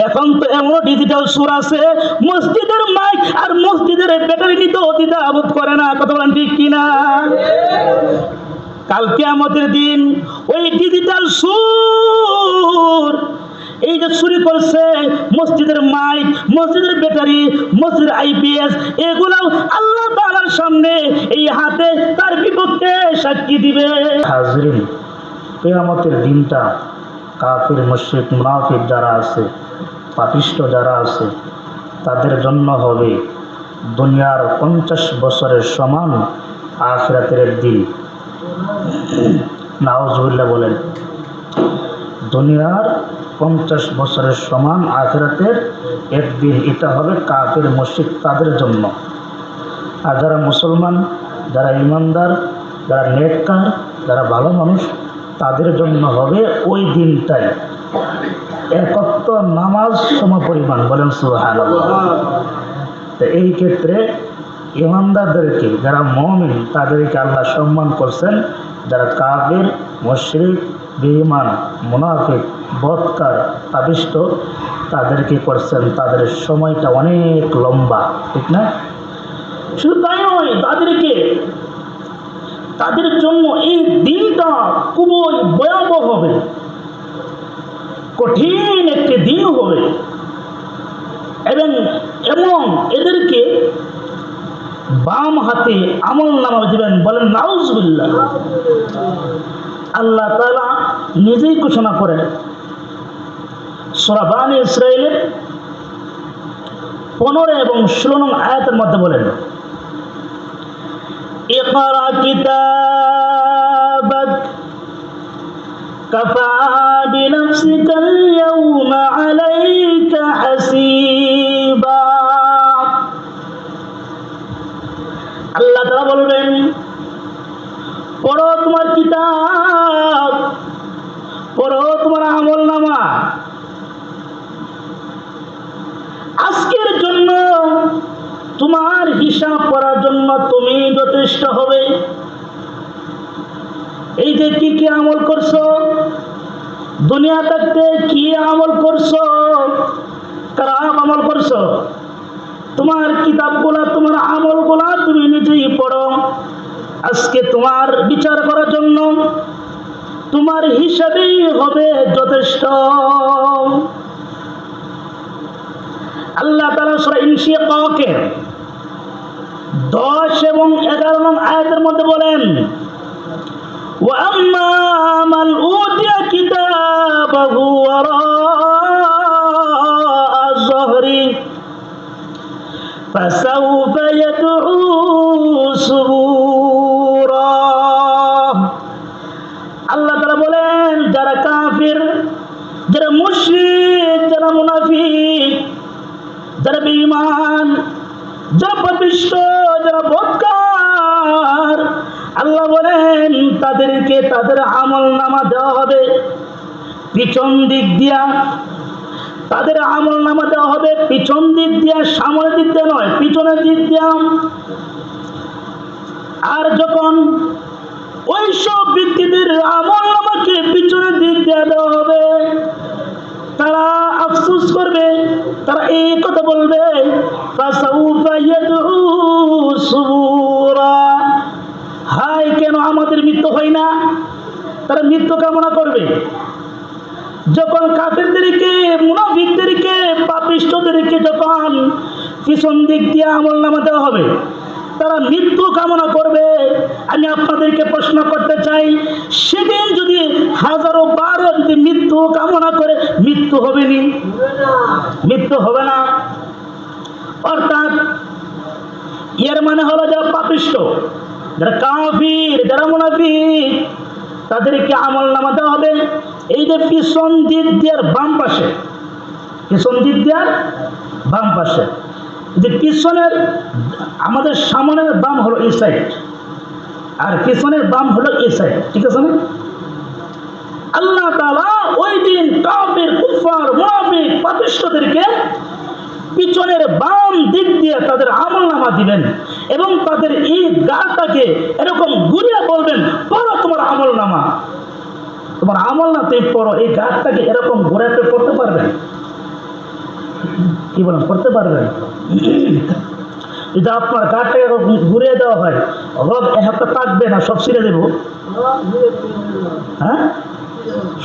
এখন তো এমন ডিজিটাল সুর আছে, মসজিদের মাইক আর মসজিদের ব্যাটারি নিতে দ্বিধা বোধ করে না। কথা বলেন ঠিক কিনা? কাল কিয়ামতের দিন ওই ডিজিটাল সুর, এই যে চুরি করছে মসজিদের মাইক, মসজিদের ব্যাটারি, মসজিদের আইপিএস, এগুলো আল্লাহ তাআলার সামনে এই হাতে তার বিপক্ষে সাক্ষী দিবে। হাজরিন, কিয়ামতের দিনটা কাফির, মুশরিক, মুনাফিক যারা আছে, পাপিষ্ঠ যারা আছে, তাদের জন্য হবে দুনিয়ার 50 বছরের সমান আখিরাতের দিন। নাউজুবিল্লাহ বলেন। দুনিয়ার 50 বছরের সমান আখিরাতের একদিন, এটা হবে কাফির, মুশরিক তাদের জন্য। আর যারা মুসলমান, যারা ইমানদার, যারা নেককার, যারা ভালো মানুষ, তাদের জন্য হবে ওই দিনটাই একত্র নামাজ সমপরিমাণ। বলেন সুবহানাল্লাহ। তো এই ক্ষেত্রে ইমানদারদেরকে, যারা মুমিন, তাদেরকে আল্লাহ সম্মান করছেন। যারা কাফির, মুশরিক, বেঈমান, মুনাফিক, বদকার, পাপিষ্ঠ, তাদেরকে করছেন তাদের সময়টা অনেক লম্বা, ঠিক না? শুধু তাই নয়, তাদের জন্য এই দিনটা খুবই ভয়াবহ হবে, কঠিন একটি দিন হবে। এবং এদেরকে বাম হাতে আমল নামা দিবেন। বলেন নাউজুবিল্লাহ। আল্লাহ তাআলা নিজেই ঘোষণা করেন সূরা বানী ইসরাঈলের 15 এবং 16 নং আয়াতের মধ্যে বলেন, ইকরা কিতাবাক কাফা বিনাফসিকাল ইয়াওমা আলাইকা হাসিবা। আল্লাহ তাআলা বলবেন, পড়ো তোমার কিতাব, পড়ো তোমার আমলনামা। আজকের জন্য তোমার হিসাব করার জন্য তুমি যথেষ্ট হবে। এই যে কি কি আমল করছো, দুনিয়া থাকতে কি আমল করছো, খারাপ আমল করছো, তোমার কিতাবগুলা, তোমার আমলগুলা তুমি নিজেই পড়ো। আজকে তোমার বিচার করার জন্য তোমার হিসাবেই হবে যথেষ্ট। আল্লাহ তাআলা সূরা ইনশিকাকের 10 এবং 11 নং আয়াতের মধ্যে বলেন, ওয়া আম্মা মান উতিয়া কিতাবাহু ওয়ারাআ যহরি ফাসাউফা ইয়াদউ সুবুরা। আল্লাহ তাআলা বলেন, যারা কাফির, যারা মুশরিক, যারা মুনাফিক, যারা বেঈমান, যারা পাপিষ্ঠ, যারা বদকার, আল্লাহ বলেন তাদেরকে তাদের আমলনামা দেওয়া হবে পিছন দিক দিয়া। তাদের আমলনামা দেওয়া হবে পিছন দিক দিয়া, সামনের দিক দিয়ে নয়, পিছনের দিক দিয়া। আর যখন ওইসব ব্যক্তিদের আমলনামাকে পিছনের দিক দিয়ে দেওয়া হবে, তারা আফসোস করবে, তারা এই কথা বলবে, ফাসাউফা ইয়াদউ সুবুরা, হায় কেন আমাদের মৃত্যু হয় না? তারা মৃত্যু কামনা করবে। যখন কাফিরদেরকে, মুনাফিকদেরকে, পাপিষ্ঠদেরকে যখন পিছন দিক দিয়ে আমলনামা দেওয়া হবে, তারা মৃত্যু কামনা করবে। আমি আপনাদেরকে প্রশ্ন করতে চাই, সেদিন যদি 1000 যদি মৃত্যু কামনা করে, মৃত্যু হবে নি? মৃত্যু হবে না। অর্থাৎ এর মানে হলো, যারা পাপিষ্ঠ, যারা কাফির, যারা মুনাফিক, তাদেরকে আমলনামা দেওয়া হবে এই যে পিছন দিক দিয়ে বাম পাশে, পিছন দিক দিয়ে বাম পাশে। যে পিছনের, আমাদের সামনের বাম হলো এই সাইড, আর পিছনের বাম হলো এই সাইড, ঠিক আছে না? আল্লাহ তাআলা ওই দিন কাফির, কুফার, মুনাফিক, পাপিষ্ঠদেরকে পিছনের বাম দিক দিয়ে তাদের আমলনামা দিবেন এবং তাদের এই গাটাকে এরকম ঘুরিয়ে বলবেন, পড়ো তোমার আমলনামা। তোমার আমলনামা তুমি পড়ো। এই গাটাকে এরকম ঘুরাতে পড়তে পারবেন? কি বলেন, করতে পারবেন? যদি আপনার কাঠটাকে ঘুরিয়ে দেওয়া হয়, রব এক একটা থাকবে না, সব ছিঁড়ে দেব, হ্যাঁ,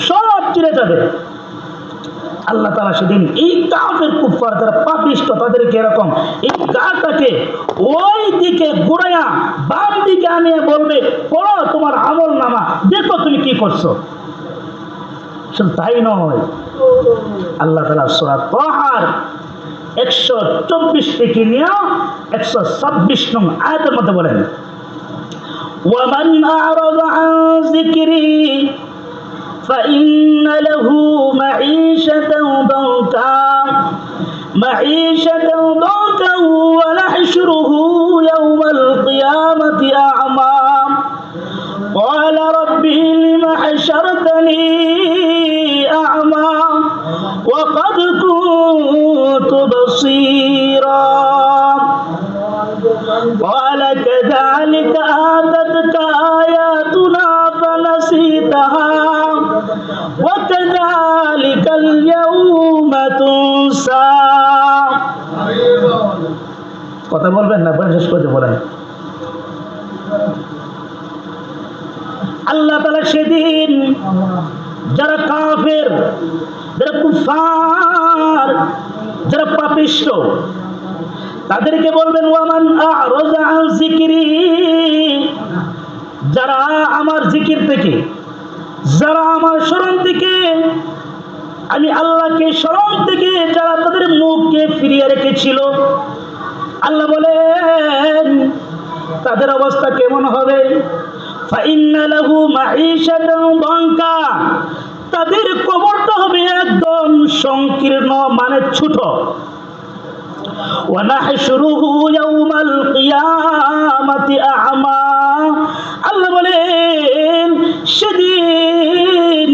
সব চিরে যাবে। আল্লাহ তাআলা সেদিন এই কাফের কুফার যারা পাপিষ্ট তাদেরকে এরকম এই গাটাকে ওই দিকে ঘুরাইয়া বাম দিকে আনিয়ে বলবে, পড়ো তোমার আমল নামা, দেখো তুমি কি করছো। শুধু তাই নয়, আল্লাহ তাআলা সূরা তাহার 124 থেকে নিয়ে 126 নং আয়াতের মধ্যে বলেন, ওয়ামান আ'রাযা আন যিকরি فإن له معيشة ضنكا ونحشره يوم القيامة أعمى قال ربي لم حشرتني أعمى وقد كنت بصيرا قال كذلك آتتك آياتنا فنسيتها وكذلك اليوم تنسى। কথা বলবেন না, শেষ করতে বলেন। আল্লাহ তাআলা সেদিন যারা কাফের, যারা কুফার, যারা পাপিষ্ট তাদেরকে বলবেন, ওয়ামান আ'রাযা আন যিকরি, যারা আমার জিকির থেকে, যারা আমার স্মরণ থেকে, আমি আল্লাহকে স্মরণ থেকে যারা তাদের মুখকে ফিরিয়ে রেখেছিল, আল্লাহ বলেন তাদের অবস্থা কেমন হবে? ফাইন্না লাহু মাঈশাতান দানকা, তাদের কবরটা হবে একদম সংকীর্ণ, মানে ছোট। ওয়া নাহশুরুহু ইয়াওমাল কিয়ামাতি আ'মা, আল্লাহ বলেন সেদিন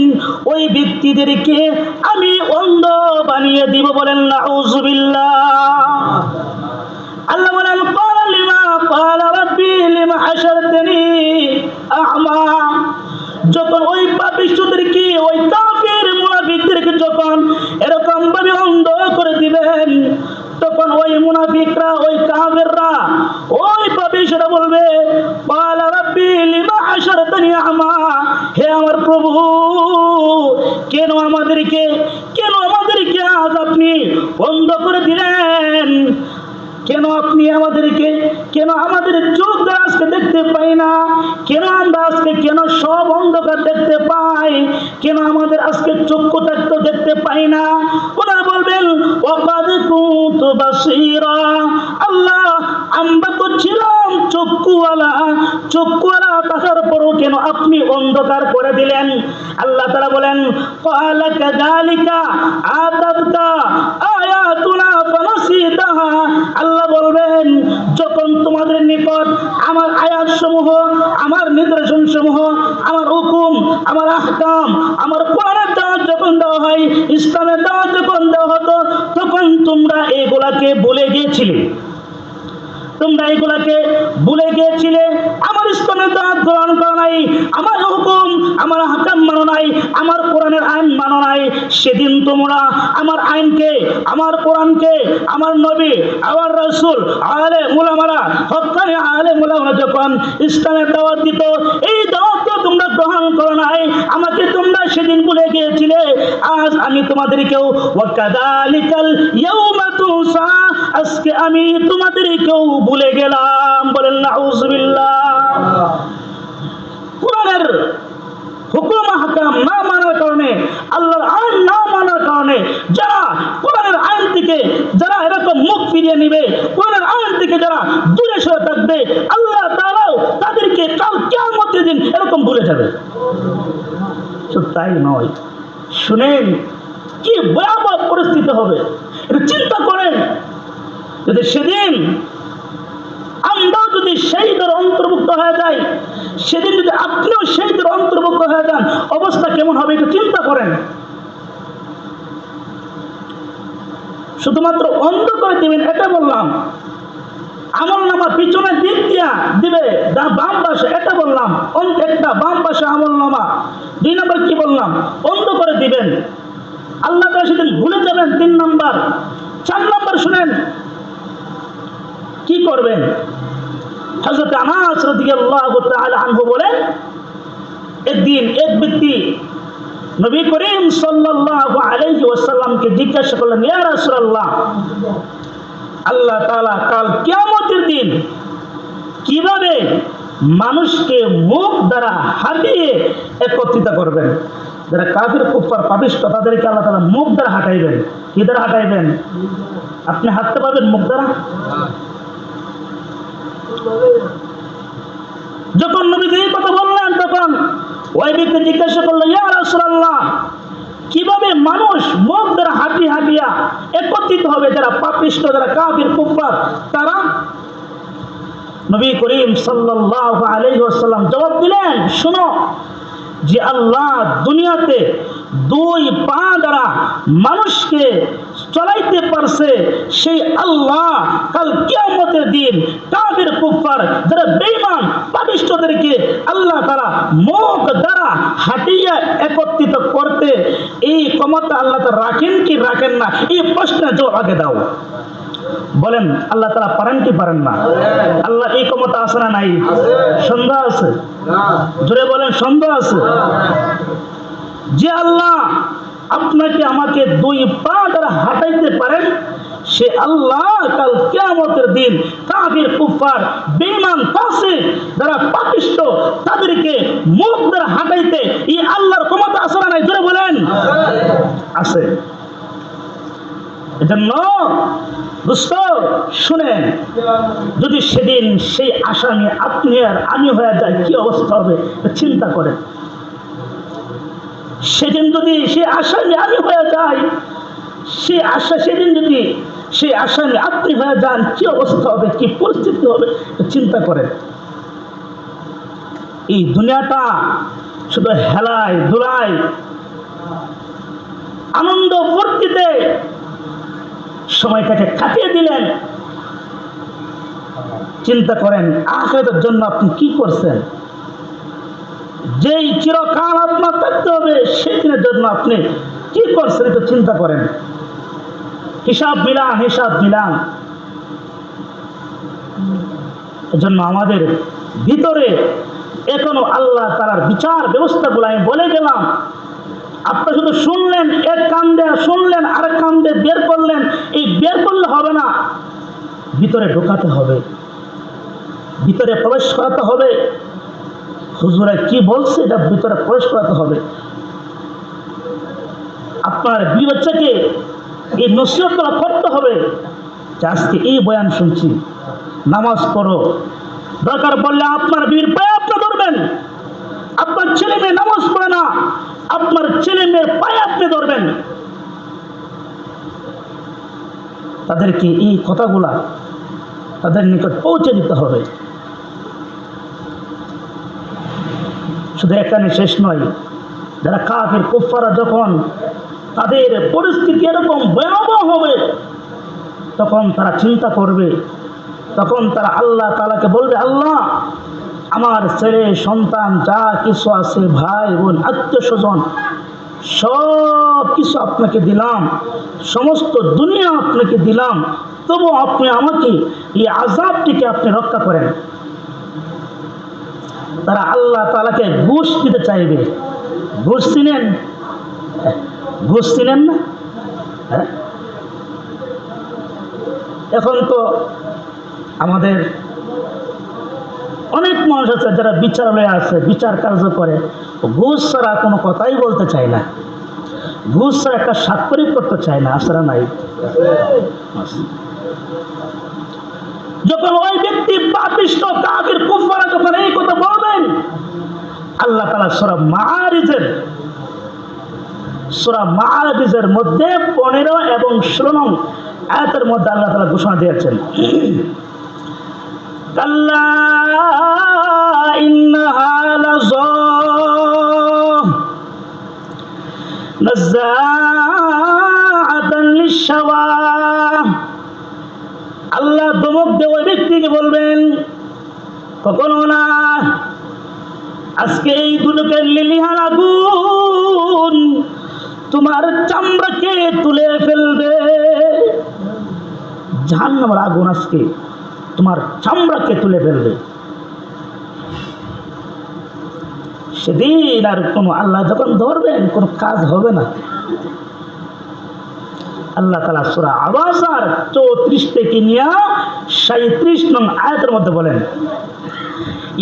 ওই ব্যক্তিদেরকে আমি অন্ধ বানিয়ে দিব। বলেন নাউযুবিল্লাহ। আল্লাহ বলেন ক্বালা লিমা ক্বালা রাব্বি লিমা হাশারতানি আ'মা, যখন ওই পাপিষ্ঠদেরকে, ওই কাফের মুনাফিকদেরকে যখন এরকম ভাবে অন্ধ করে দিবেন, তখন ওই মুনাফিকরা, ওই কাফেররা, ওই পাপিষ্ঠরা বলবে, ক্বালা রাব্বি লিমা হাশারতানি আ'মা, হে আমার প্রভু, কেন আমাদেরকে আজ আপনি অন্ধ করে দিলেন? কেন আপনি আমাদের চোখ দ্বারা আজকে দেখতে পাই না? কেন আমরা আজকে সব অন্ধকার দেখতে পাই? কেন আমাদের আজকে চক্ষু থাকতে দেখতে পাই না? ওনারা বলবেন, ওয়াকাদ কুনতু বাসীরা, আল্লাহ আমরা তো ছিলাম চক্ষুওয়ালা থাকার পরও কেন আপনি অন্ধকার করে দিলেন? আল্লাহ তাআলা বলেন, ক্বালা কাযালিকা আতাতকা আয়াতুনা ফানাসিতাহা, আল্লাহ বলবেন যখন তোমাদের নিকট আমার আয়াতসমূহ, আমার নিদর্শনসমূহ, আমার হুকুম, আমার আহকাম, আমার কোরআনের দাওয়াত যখন দেওয়া হয়, ইসলামের দাওয়াত যখন দেওয়া হতো, তখন তোমরা এগুলাকে ভুলে গিয়েছিলে। আমার ইসলামের দাওয়াত গ্রহণ করো নাই, আমার হুকুম, আমার আহকাম মানো নাই, আমার কোরআনের আইন মানো নাই। সেদিন তোমরা আমার আইনকে, আমার কোরআনকে, আমার নবী, আমার রাসূল, আলে উলামারা, হক্কানি আলে উলামারা যখন ইসলামের দাওয়াত দিত, এই দাওয়াতকে তোমরা গ্রহণ করো নাই, আমাকে তোমরা সেদিন ভুলে গিয়েছিলে। আজ আমি তোমাদেরকেও ওয়াকাযালিকাল ইয়াউমা তুনসা, আজকে আমি তোমাদেরকেও ভুলে গেলাম। বলেন নাউযুবিল্লাহ। কোরআনের হুকুম আহকাম না মানার কারণে, আল্লাহর আইন না মানার কারণে, যারা কোরআনের আইন থেকে যারা এরকম মুখ ফিরিয়ে নিবে, কোরআনের আইন থেকে যারা দূরে সরে থাকবে, আল্লাহ তাআলাও তাদেরকে কাল কিয়ামতের দিন এরকম ভুলে যাবে। শুধু তাই নয়, শুনেন কি ভয়াবহ পরিস্থিতি হবে, এটা চিন্তা করেন। যদি সেদিন আমরাও যদি শহীদের অন্তর্ভুক্ত হয়ে যাই, সেদিন যদি আপনিও শহীদের অন্তর্ভুক্ত হয়ে যান, অবস্থা কেমন হবে একটু চিন্তা করেন। শুধুমাত্র অন্ধ করে দিবেন এটা বললাম, আমলনামা পিছনের দিক দিয়া দিবে বাম পাশে, এটা বললাম একটা বাম পাশে আমলনামা। 2 নম্বর কি বললাম? অন্ধ করে দিবেন। আল্লাহ তাআলা সেদিন ভুলে যাবেন। 3 নম্বর 4 নম্বর শুনেন কি করবেন। হযরত আনাস রাদিয়াল্লাহু তাআলা আনহু বলেন, একদিন এক ব্যক্তি নবী করিম সাল্লাল্লাহু আলাইহি ওয়াসাল্লামকে জিজ্ঞাসা করলেন, ইয়া রাসূলুল্লাহ, আল্লাহ তাআলা কাল কিয়ামতের দিন কিভাবে মানুষকে মুখ দ্বারা হাঁটিয়ে একত্রিত করবেন? যারা কাফির কুফার পাপিষ্ঠ তাদেরকে আল্লাহ তাআলা মুখ দ্বারা হাঁটাইবেন। কি দ্বারা হাঁটাইবেন? আপনি হাঁটতে পারবেন মুখ দ্বারা? যখন নবীজি এই কথা বললেন তখন ওই ব্যক্তি জিজ্ঞাসা করলো, ইয়া রাসূলুল্লাহ, কিভাবে মানুষ মুখ দ্বারা হাঁটিয়া একত্রিত হবে? যারা পাপিষ্ঠ, যারা কাফির কুফার, তারা? নবী করিম সাল্লাল্লাহু আলাইহি ওয়াসাল্লাম জবাব দিলেন, শোনো, যে আল্লাহ দুনিয়াতে 2 পা দ্বারা মানুষকে চলাইতে পারছে, সেই আল্লাহ কাল কিয়ামতের দিন কাফির কুফার যারা বেঈমান পাপিষ্ঠদেরকে আল্লাহ তাআলা মুখ দ্বারা হাঁটিয়ে একত্রিত করতে এই ক্ষমতা আল্লাহ তাআলা রাখেন কি রাখেন না? এই প্রশ্নের জবাব আগে দাও। বলেন, আল্লাহ তাআলা পারেন কি পারেন না? আল্লাহ এই ক্ষমতা আছে না নাই? সন্দেহ আছে? জোরে বলেন, সন্দেহ আছে? যে আল্লাহ আপনাকে আমাকে 2 পা দ্বারা হাঁটাইতে পারেন, সে আল্লাহ কাল কিয়ামতের দিন কাফির কুফার বেঈমান ফাসিক যারা পাপিষ্ঠ তাদেরকে মুখ দ্বারা হাঁটাইতে এই আল্লাহর ক্ষমতা আছে না নাই? জোরে বলেন, আছে। এজন্য দোস্ত শুনেন, যদি সেদিন সেই আসামি আপনি আর আমি হয়ে যায়, কি অবস্থা হবে চিন্তা করেন। সেদিন যদি সেই আসামি আমি হয়ে যাই, সেদিন যদি সেই আসামি আপনি হয়ে যান, কি অবস্থা হবে, কি পরিস্থিতি হবে চিন্তা করেন। এই দুনিয়াটা শুধু হেলায় দুলায় আনন্দ ফুর্তিতে সময়টাকে কাটিয়ে দিলেন। চিন্তা করেন আখিরাতের জন্য আপনি কি করছেন? যেই চিরকাল আপনার থাকতে হবে সেদিনের জন্য আপনি কি করছেন একটু চিন্তা করেন। হিসাব মিলান। এজন্য আমাদের ভিতরে এখনো আল্লাহ তাআলার বিচার ব্যবস্থাগুলো আমি বলে গেলাম, আপনি শুধু শুনলেন, এক কান দিয়ে শুনলেন, আরেক কান দিয়ে বের করলেন। এই বের করলে হবে না, ভিতরে ঢোকাতে হবে, ভিতরে প্রবেশ করাতে হবে। হুজুরা কি বলছে এটা ভিতরে প্রবেশ করাতে হবে। আপনার বিবি বাচ্চাকে এই নসিহতটা করতে হবে যে আজকে এই বয়ান শুনছি, নামাজ পড়ো, দরকার পড়লে আপনার বিবির পায়ে আপনি ধরবেন। আপনার ছেলে মেয়ে নামাজ পড়ে না, আপনার ছেলে মেয়ের পায়ে আপনি ধরবেন। তাদেরকে এই কথাগুলা তাদের নিকট পৌঁছে দিতে হবে। শুধু এখানে শেষ নয়, যারা কাফির কুফাররা যখন তাদের পরিস্থিতি এরকম ভয়াবহ হবে, তখন তারা চিন্তা করবে, তখন তারা আল্লাহ তাআলাকে বলবে, আল্লাহ আমার ছেলে সন্তান যা কিছু আছে, ভাই বোন আত্মীয় স্বজন সব কিছু আপনাকে দিলাম, সমস্ত দুনিয়া আপনাকে দিলাম, তবু আপনি আমাকে এই আযাব থেকে আপনি রক্ষা করেন। তারা আল্লাহ তাআলাকে ঘুষ দিতে চাইবে। ঘুষ চিনেন? ঘুষ চিনেন না? এখন তো আমাদের অনেক মানুষ আছে যারা বিচারালয়ে আছে, বিচার কার্য করে, ঘুষ ছাড়া কোনো কথাই বলতে চায় না, ঘুষ ছাড়া একটা স্বাক্ষরই করতে চায় না। আসলে নাই? যখন ওই ব্যক্তি পাপিষ্ঠ কাফির কুফাররা যখন এই কথা বলবেন, আল্লাহ তাআলা সূরা মাআরিজের মধ্যে 15 এবং 16 নং আয়াতের মধ্যে আল্লাহ তাআলা ঘোষণা দিয়েছেন, কাল্লা ইন্নাহা লাযা নাযাআতান লিশ-শাওয়া। আল্লাহ ধমক দিয়ে ওই ব্যক্তিকে বলবেন, কখনো না, আজকে এই দুলকের লিলিহান আগুন তোমার চামড়াকে তুলে ফেলবে। জাহান্নামের আগুন আজকে তোমার চামড়াকে তুলে ফেলবে। সেদিন আর কোনো আল্লাহ যখন ধরবেন কোনো কাজ হবে না। আল্লাহ তাআলা সূরা আবাসার 34 থেকে নিয়ে 37 নং আয়াতের মধ্যে বলেন,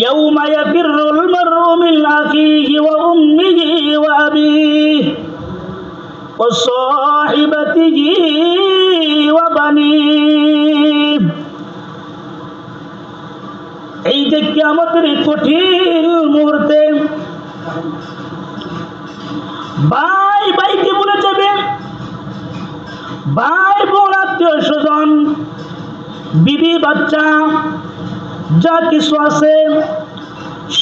ইয়াউমা ইয়াফিরুল মারউ মিন আখিহি ওয়া উম্মিহি ওয়া আবিহি ওয়া সাহিবাতিহি ওয়া বানিহি। এই যে কিয়ামতের কঠিন মুহূর্তে ভাই ভাইকে বলে যাবে, ভাই বোন আত্মীয় স্বজন বিবি বাচ্চা যা কিছু আছে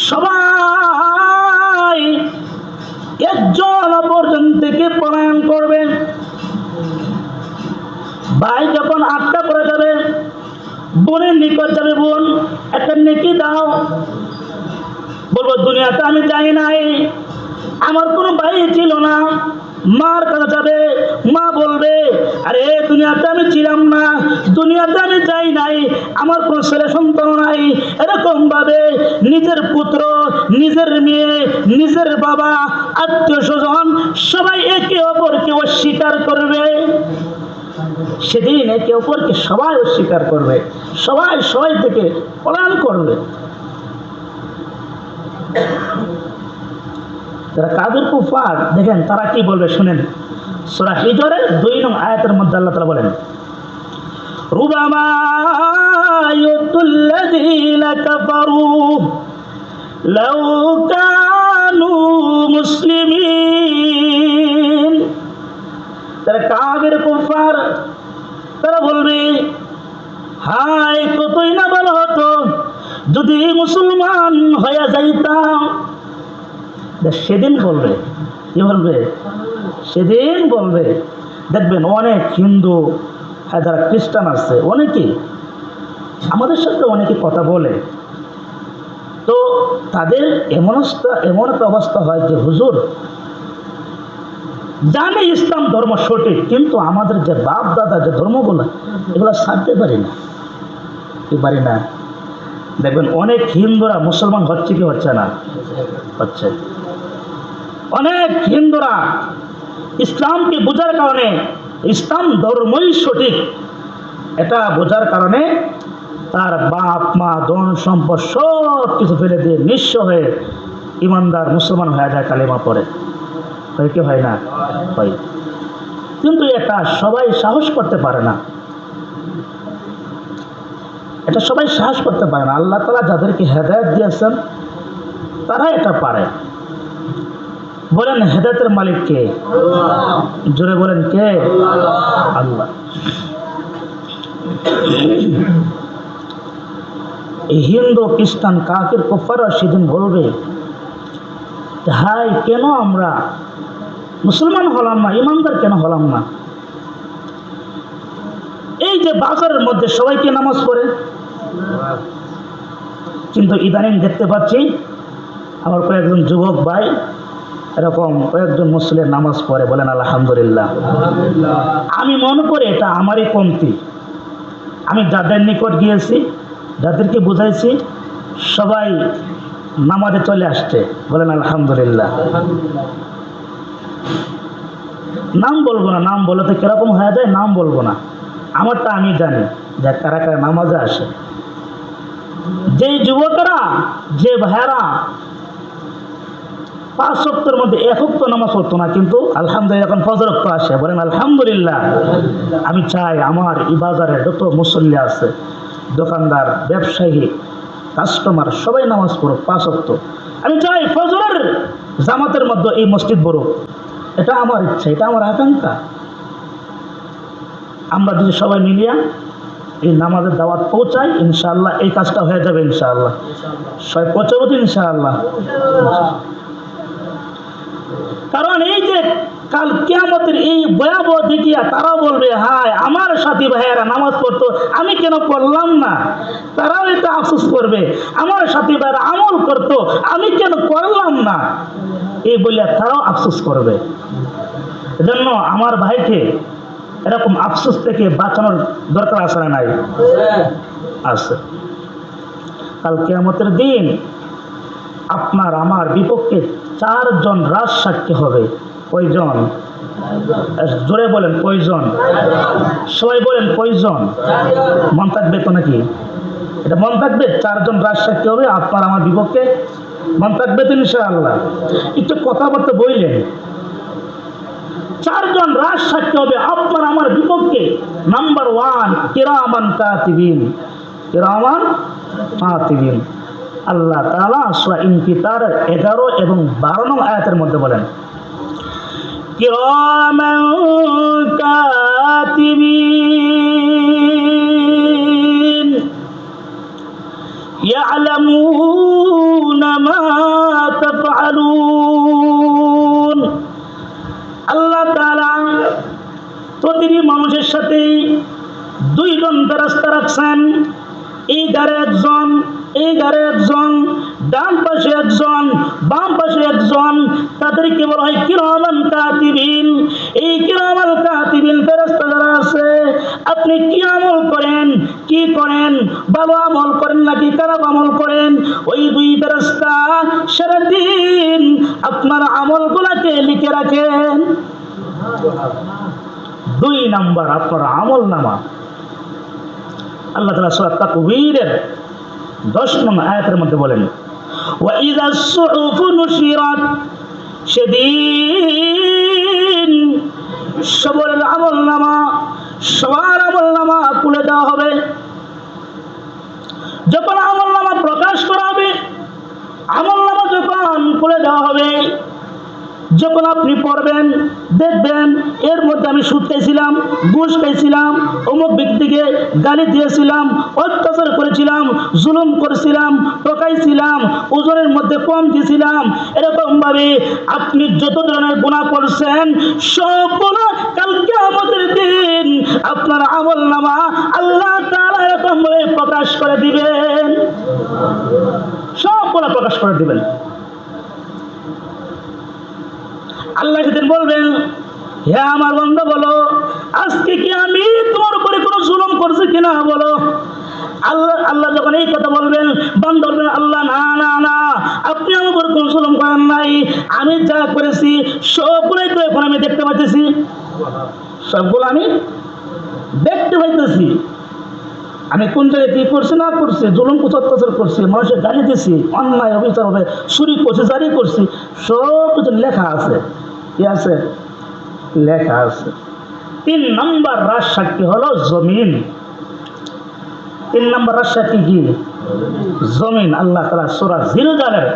সবাই একজন অপরজন থেকে পলায়ন করবে। ভাই যখন আটকা পড়ে যাবে, বোনের নিকট যাবে, বোন একটা নেকি দাও। বলবো দুনিয়াতে আমি যাই নাই, আমার কোনো ভাই ছিল না। মার কাছে যাবে, মা বলবে আরে দুনিয়াতে আমি ছিলাম না, দুনিয়াতে আমি যাই নাই, আমার কোনো ছেলে সন্তান নাই। এরকম ভাবে নিজের পুত্র, নিজের মেয়ে, নিজের বাবা, আত্মীয় স্বজন সবাই একে অপরকে অস্বীকার করবে। সেদিন একে অপরকে সবাই অস্বীকার করবে, সবাই সবাই থেকে পলায়ন করবে। যারা কাফির কুফার দেখেন তারা কি বলবে শুনেন। সূরা হিজরের 2 নং আয়াতের মধ্যে আল্লাহ তাআলা বলেন, রুবামা ইউতুল্লাযীনা কাফারু লাউ কানু মুসলিমিন। যারা কাফির কুফার তারা বলবে হায় কতই না ভালো হতো যদি মুসলমান হয়ে যাইতাম। সেদিন বলবে, কি বলবে? সেদিন বলবে। দেখবেন অনেক হিন্দু, যারা খ্রিস্টান আছে, অনেকেই আমাদের সাথে অনেকে কথা বলে, তো তাদের এমন একটা অবস্থা হয় যে হুজুর জানে ইসলাম ধর্ম সঠিক, কিন্তু আমাদের যে বাপ দাদা যে ধর্মগুলো এগুলো ছাড়তে পারি না, কি পারি না। দেখবেন অনেক হিন্দুরা মুসলমান হচ্ছে কি হচ্ছে না? হচ্ছে। অনেক হিন্দুরা ইসলামকে বোঝার কারণে, ইসলাম ধর্মই সঠিক এটা বোঝার কারণে তার বাপ মা ধন সম্পদ সব কিছু ফেলে দিয়ে নিঃস্ব হয়ে ইমানদার মুসলমান হয়ে যায়, কালেমা পড়ে। হয় কি হয় না? হয়। কিন্তু এটা সবাই সাহস করতে পারে না, এটা সবাই সাহস করতে পারে না। আল্লাহ তাআলা যাদেরকে হেদায়েত দিয়েছেন তারা এটা পারে। বলেন হেদায়েতের মালিক কে? জোরে বলেন কে? আল্লাহ। এই হিন্দু খ্রিস্টান কাফির কুফাররা সেদিন বলবে হাই কেন আমরা মুসলমান হলাম না, ইমানদার কেন হলাম না? এই যে বাজারের মধ্যে সবাইকে নামাজ পড়ে, কিন্তু ইদানিং দেখতে পাচ্ছি আমার কয়েকজন যুবক ভাই এরকম কয়েকজন মুসলিম নামাজ পড়ে, বলেন আলহামদুলিল্লাহ। আমি মনে করি এটা আমারই কমতি। আমি যাদের নিকট গিয়েছি, যাদেরকে বুঝাইছি, সবাই নামাজে চলে আসছে, বলেন আলহামদুলিল্লাহ। নাম বলবো না, নাম বলতে কিরকম হয়ে যায় নাম বলবো না, আমারটা আমি জানি যে কারা কারা নামাজে আসে। যে যুবকেরা, যে ভাইয়েরা 5 ওয়াক্তের মধ্যে 1 ওয়াক্ত নামাজ পড়তো না, কিন্তু আলহামদুলিল্লাহ এখন ফজর ওয়াক্ত আসে, বলেন আলহামদুলিল্লাহ। আমি চাই আমার এই বাজারে যত মুসল্লি আছে, দোকানদার, ব্যবসায়ী, কাস্টমার সবাই নামাজ পড়ুক 5 ওয়াক্ত। আমি চাই ফজরের জামাতের মধ্যে এই মসজিদ পড়ুক, এটা আমার ইচ্ছা, এটা আমার আকাঙ্ক্ষা। আমরা যদি সবাই মিলিয়া এই নামাজের দাওয়াত পৌঁছাই, ইনশাআল্লাহ এই কাজটা হয়ে যাবে, ইনশাআল্লাহ সবাই পৌঁছাবো তো ইনশাআল্লাহ। কারণ এই যে কাল কিয়ামতের এই ভয়াবহ দেখিয়া তারাও বলবে হায় আমার সাথী ভাইয়েরা নামাজ পড়তো, আমি কেন পড়লাম না? তারাও এটা আফসোস করবে, আমার সাথী ভাইয়েরা আমল করতো, আমি কেন করলাম না? এই বলিয়া তারাও আফসোস করবে। এজন্য আমার ভাইকে এরকম আফসোস থেকে বাঁচানোর দরকার আছে না নাই? আছে। কাল কিয়ামতের দিন আপনার আমার বিপক্ষে 4 জন রাজ সাক্ষী হবে। কয়জন? জোরে বলেন কয়জন? সবাই বলেন কয়জন? মন থাকবে তো নাকি? এটা মন থাকবে? 4 জন রাজ সাক্ষী হবে আপনার আমার বিপক্ষে, মন থাকবে তো ইনশাআল্লাহ? একটু কথাবার্তা বললেন। 4 জন রাজ সাক্ষী হবে আপনার আমার বিপক্ষে। নাম্বার 1 কিরামান কাতিবিন। কিরামান কাতিবিন। আল্লাহ তাআলা সূরা ইনফিতার 11 এবং 12 নং আয়াতের মধ্যে বলেন, কিরামান কাতিবিন ইয়ালামুনা মা তাফআলুন। আল্লাহ তাআলা প্রতিটি মানুষের সাথে 2 জন ফেরেশতা রাখছেন। এই ধারে একজন, এই ধারে একজন, ডান পাশে একজন, বাম পাশে একজন। তাদেরকে বলা হয় কিরামান কাতিবিন। এই কিরামান কাতিবিন ফেরেশতা যারা আছে, আপনি কি আমল করেন, কি করেন, ভালো আমল করেন নাকি খারাপ আমল করেন, ওই 2 ফেরেশতা সারাদিন আপনার আমলগুলোকে লিখে রাখেন। 2 নাম্বার আপনার আমল নামা। আল্লাহ তাআলা সূরা তাকবীরের 10 নং আয়াতের মধ্যে বলেন, ওয়া ইযাস সুহুফু নুশিরাত। সেদিন সবার আমলনামা, সবার আমলনামা খুলে দেওয়া হবে। যখন আমলনামা প্রকাশ করা হবে, আমলনামা যখন খুলে দেওয়া হবে, যখন আপনি পড়বেন দেখবেন এর মধ্যে আমি সুদ খাইছিলাম, ঘুষ খাইছিলাম, অমুক ব্যক্তিকে গালি দিয়েছিলাম, অত্যাচার করেছিলাম, জুলুম করেছিলাম, ঠকাইছিলাম, ওজনের মধ্যে কম দিয়েছিলাম, এরকম ভাবে আপনি যত ধরনের গুনাহ করছেন সবগুলো কাল কিয়ামতের দিন আপনার আমলনামা আল্লাহ তাআলা এরকম ভাবে প্রকাশ করে দিবেন। সবগুলো প্রকাশ করে দিবেন। আল্লাহ সেদিন বলবেন, হে আমার বান্দা বলো, আজকে কি আমি তোমার উপরে কোনো জুলুম করছি কিনা বলো। আল্লাহ যখন এই কথা বলবেন, বান্দা বলবেন, আল্লাহ না না না, আপনি আমার উপর কোনো জুলুম করেন নাই। আমি যা করেছি সবগুলোই তো এখন আমি দেখতে পাইতেছি, সবগুলো আমি দেখতে পাইতেছি। আমি কোন জায়গায় কি করছি না করছি, জুলুম অত্যাচার করছি, মানুষের গালি দিয়েছি, অন্যায় অবিচার হবে, চুরি করছি, জারি করছি, সব কিছু লেখা আছে। কি আছে? লেখা আছে। 3 নম্বর রাজ সাক্ষী হলো জমিন। 3 নম্বর রাজ সাক্ষী কি? জমিন। আল্লাহ তাআলা সূরা জিলজালের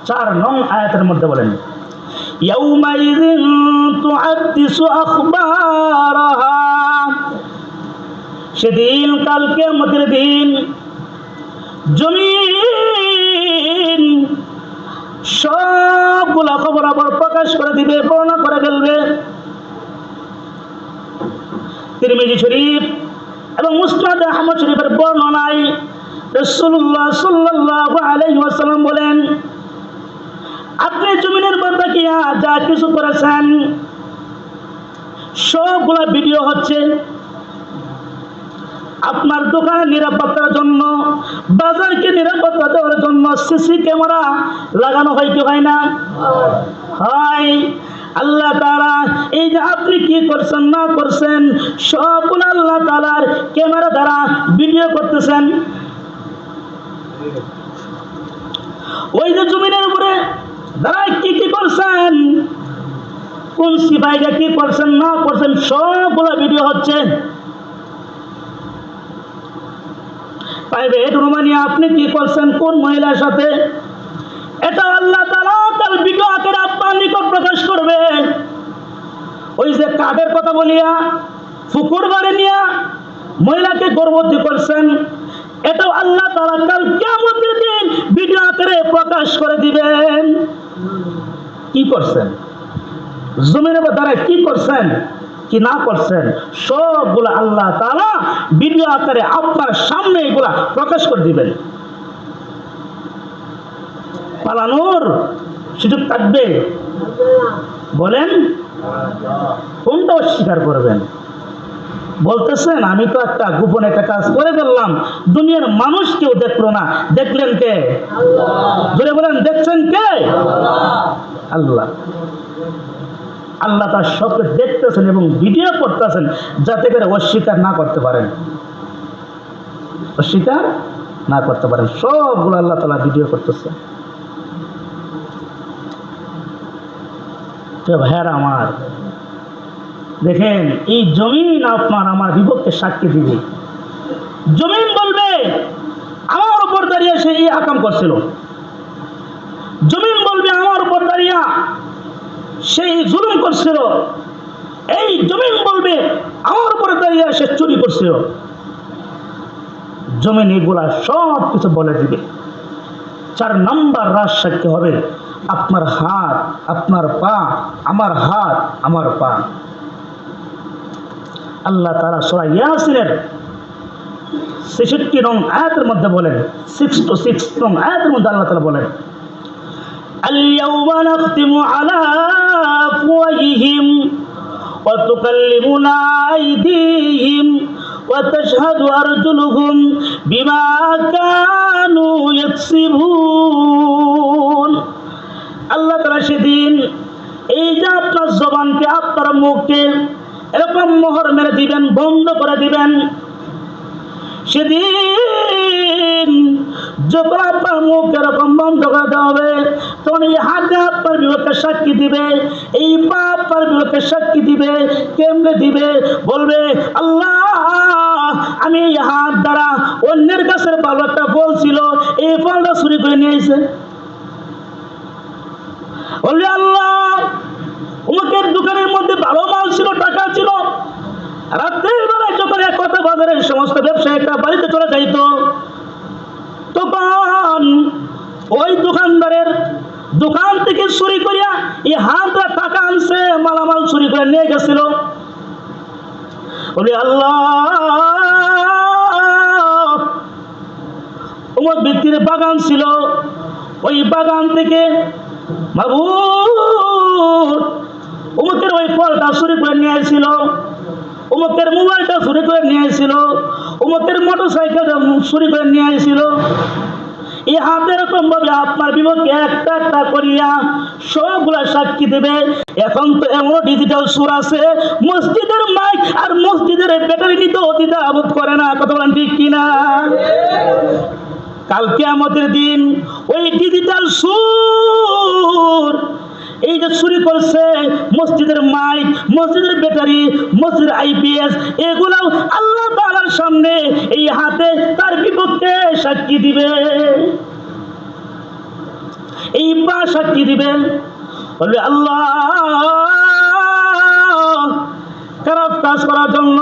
4 নং আয়াতের মধ্যে বলেন, ইয়াউমাইযিন তুহাদ্দিসু আখবারাহা। সেদিন কাল কিয়ামতের দিন জমিন সবগুলা খবর আবার প্রকাশ করে দিবে, বর্ণনা করে ফেলবে। তিরমিজি শরীফ এবং মুসনাদ আহমদ শরীফের বর্ণনায় রাসূলুল্লাহ সাল্লাল্লাহু আলাইহি ওয়াসাল্লাম বলেন, আপনি জমিনের মধ্যে কি যা কিছু করেছেন সবগুলা ভিডিও হচ্ছে। আপনার দোকানের নিরাপত্তার জন্য, বাজারকে নিরাপত্তা দেওয়ার জন্য সিসি ক্যামেরা লাগানো হয় কি হয় না? হয়। আল্লাহ তাআলা এই যে আপনি কি করছেন না করছেন সবগুলো আল্লাহ তাআলার ক্যামেরা দ্বারা ভিডিও করতেছেন। ওই যে জমিনের উপরে যারা কি কি করছেন, কোন সিপাহীরা কি করছেন না করছেন সবগুলো ভিডিও হচ্ছে। প্রাইভেট রুমানিয়া আপনি কি করছেন কোন মহিলার সাথে, এটা আল্লাহ তাআলা তার ভিডিও আকারে আপনার নিকট প্রকাশ করবে। ওই যে কাদের কথা বলিয়া ফুকুর বাড়ি নিয়া মহিলাকে গর্ভবতী করছেন, এটাও আল্লাহ তাআলা কাল কিয়ামতের দিন ভিডিও আকারে প্রকাশ করে দিবেন। কি করছেন জমিনের দ্বারা, কি করছেন কি না করছেন সবগুলো আল্লাহ তাআলা ভিডিও আকারে আপনার সামনে এগুলা প্রকাশ করে দিবেন। পালানোর সুযোগ থাকবে? বলেন কোনটা অস্বীকার করবেন? বলতেছেন আমি তো একটা গোপন একটা কাজ করে ফেললাম, দুনিয়ার মানুষ কেউ দেখলো না, দেখলেন কে? জোরে বলেন, দেখছেন কে? আল্লাহ। আল্লাহ তার সবকে দেখতেছেন এবং ভিডিও করতেছেন, যাতে করে অস্বীকার না করতে পারেন, অস্বীকার না করতে পারেন। সবগুলো আল্লাহ তাআলা ভিডিও করতেছে। তো ভাইয়ারা আমার, দেখেন এই জমিন আপনার আমার বিপক্ষে সাক্ষী দিবে। জমিন বলবে আমার উপর দাঁড়িয়ে সে এই আকাম করছিল, জমিন বলবে আমার উপর দাঁড়িয়ে সেই জুলুম করছিল, এই জমিন বলবে আমার উপরে দাঁড়িয়ে সে চুরি করছিল। জমিন এগুলা সব কিছু বলে দিবে। 4 নম্বর রাজ সাক্ষী হবে আপনার হাত, আপনার পা, আমার হাত, আমার পা। আল্লাহ তাআলা সূরা ইয়াসিনের 66 নং আয়াতের মধ্যে বলেন, 6 নং আয়াতের মধ্যে আল্লাহ তাআলা বলেন, আল-ইয়াওমা নাখতিমু আলা আফওয়াহিহিম ওয়া তুকাল্লিমুনা আইদিহিম ওয়া তাশহাদু আরজুলুহুম বিমা কানু ইয়াকসিবুন। আল্লাহ তাআলা সেদিন এই যে আপনার জবানকে, আপনার মুখকে এরকম মোহর মেরে দিবেন, বন্ধ করে দিবেন। সেদিন যখন আপনার মুখ এরকম বন্ধ করে দেওয়া হবে, তখন এই হাতে আপনার বিপক্ষে সাক্ষী দিবে, এই পা আপনার বিপক্ষে সাক্ষী দিবে। কেমনে দিবে? বলবে আল্লাহ আমি এই হাত দ্বারা অন্যের কাছে ভালো একটা ফল ছিল, এই ফলটা চুরি করে নিয়ে এসে। বলবে আল্লাহ অমুকের দোকানের মধ্যে ভালো মাল ছিল, টাকা ছিল, রাত্রের বেলায় যখন এক কথা বাজারের সমস্ত ব্যবসায়ী একটা বাড়িতে চলে যাইত, তখন ওই দোকানদারের দোকান থেকে চুরি করিয়া এই হাতটা টাকা আনছে, মালামাল চুরি করে নিয়ে গেছিল। বলি আল্লাহ অমুক ব্যক্তির বাগান ছিল, ওই বাগান থেকে মাবুদ অমুকের ওই ফলটা চুরি করে নিয়ে আসছিল, অমুকের মোবাইলটা চুরি করে নিয়ে আসছিল, অমুকের মোটরসাইকেলটা চুরি করে নিয়ে আসছিল। এই হাতে এরকম ভাবে আপনার বিপক্ষে একটা একটা করিয়া সবগুলা সাক্ষী দেবে। এখন তো এমন ডিজিটাল সুর আছে, মসজিদের মাইক আর মসজিদের ব্যাটারি নিতে অতিথা আবোধ করে না। কথা বলেন ঠিক কিনা? কাল কিয়ামতের দিন ওই ডিজিটাল সুর, এই যে চুরি করছে মসজিদের মাইক, মসজিদের ব্যাটারি, মসজিদের আইপিএস, এগুলাও আল্লাহ তাআলার সামনে এই হাতে তার বিপক্ষে সাক্ষী দিবে, এই পা সাক্ষী দিবে। বলবে আল্লাহ খারাপ কাজ করার জন্য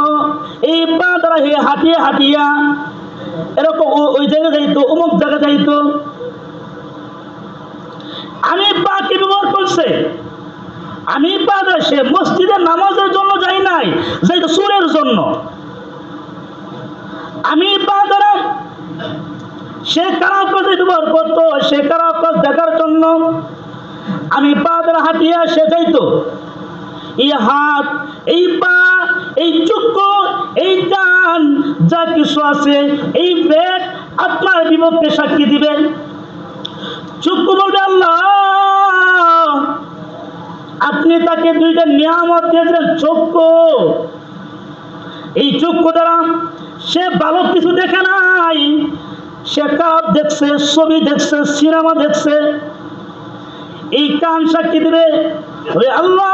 এই পা দ্বারা হাঁটিয়ে হাঁটিয়া এরকম ওই জায়গায় যাইতো, অমুক জায়গায় যাইতো। আমি পা কি ব্যবহার করছে? আমি পা দ্বারা সে মসজিদে নামাজের জন্য যাই নাই, যাইতো সুরের জন্য। আমি পা দ্বারা সে খারাপ কাজে ব্যবহার করতো, সে খারাপ কাজ দেখার জন্য আমি পা দ্বারা হাঁটিয়া সে যাইতো। এই হাত, এই পা, এই চক্ষু, এই কান, যা কিছু আছে, এই পেট আপনার বিপক্ষে সাক্ষী দিবেন। চক্ষু বলবে আল্লাহ আপনি তাকে 2টা নিয়ামত দিয়েছিলেন চক্ষু, এই চক্ষু দ্বারা সে ভালো কিছু দেখে নাই, সে খারাপ দেখছে, ছবি দেখছে, সিনেমা দেখছে। এই কান সাক্ষী দিবে আল্লাহ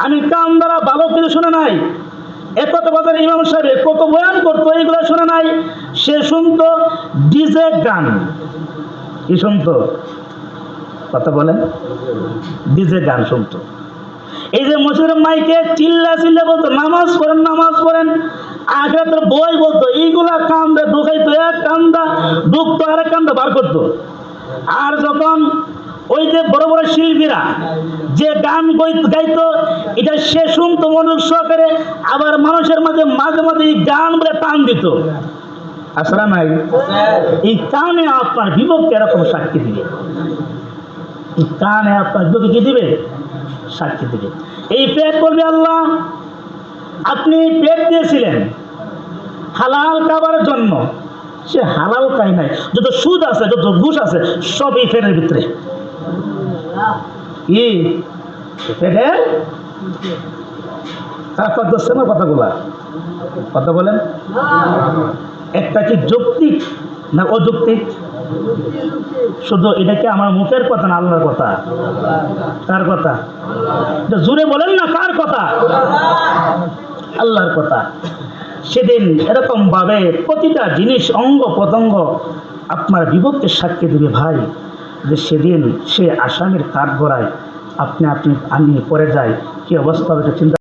আমি কান দ্বারা ভালো কিছু শুনে নাই। একত বাজারে ইমাম সাহেব কত বয়ান করতো, এইগুলো শুনে নাই। সে শুনতো ডিজে গান। কি শুনতো? কথা বলেন, ডিজে গান শুনতো। এই যে মসজিদের মাইকে চিল্লা চিল্লা বলতো নামাজ পড়েন, নামাজ পড়েন। আখেরাতের বই বলতো, এইগুলা কান্দা ঢুকাইতো, এক কান্দা ঢুকতো আর এক কান্দা বার করতো। আর যখন ওই যে বড় বড় শিল্পীরা যে গান গাইতো, এটা সে শুনতো মনোযোগ সহকারে, আবার মানুষের মাঝে মাঝে মাঝে এই গান বলে টান দিত। আসলে নাই, এই কানে আপনার বিপক্ষে এরকম সাক্ষী দিবে, এই কানে আপনার বিপক্ষে কি দিবে? সাক্ষী দিবে। এই পেট বলবে আল্লাহ আপনি পেট দিয়েছিলেন হালাল খাবার জন্য, সে হালাল খায় নাই, যত সুদ আছে যত ঘুষ আছে সবই পেটের ভিতরে। কি পেটের খারাপ লাগতেছে না কথাগুলা? কথা বলেন, একটা কি যৌক্তিক না অযৌক্তিক? শুধু এটা কি আমার মুখের কথা না আল্লাহর কথা? কার কথা? এটা জোরে বলেন না, কার কথা? আল্লাহর কথা। সেদিন এরকম ভাবে প্রতিটা জিনিস অঙ্গ প্রত্যঙ্গ আপনার বিপক্ষে সাক্ষী দেবে ভাই, যে সেদিন সে আসামির কাঠ গড়ায় আপনি আমি পড়ে যাই, কি অবস্থা হবে এটা চিন্তা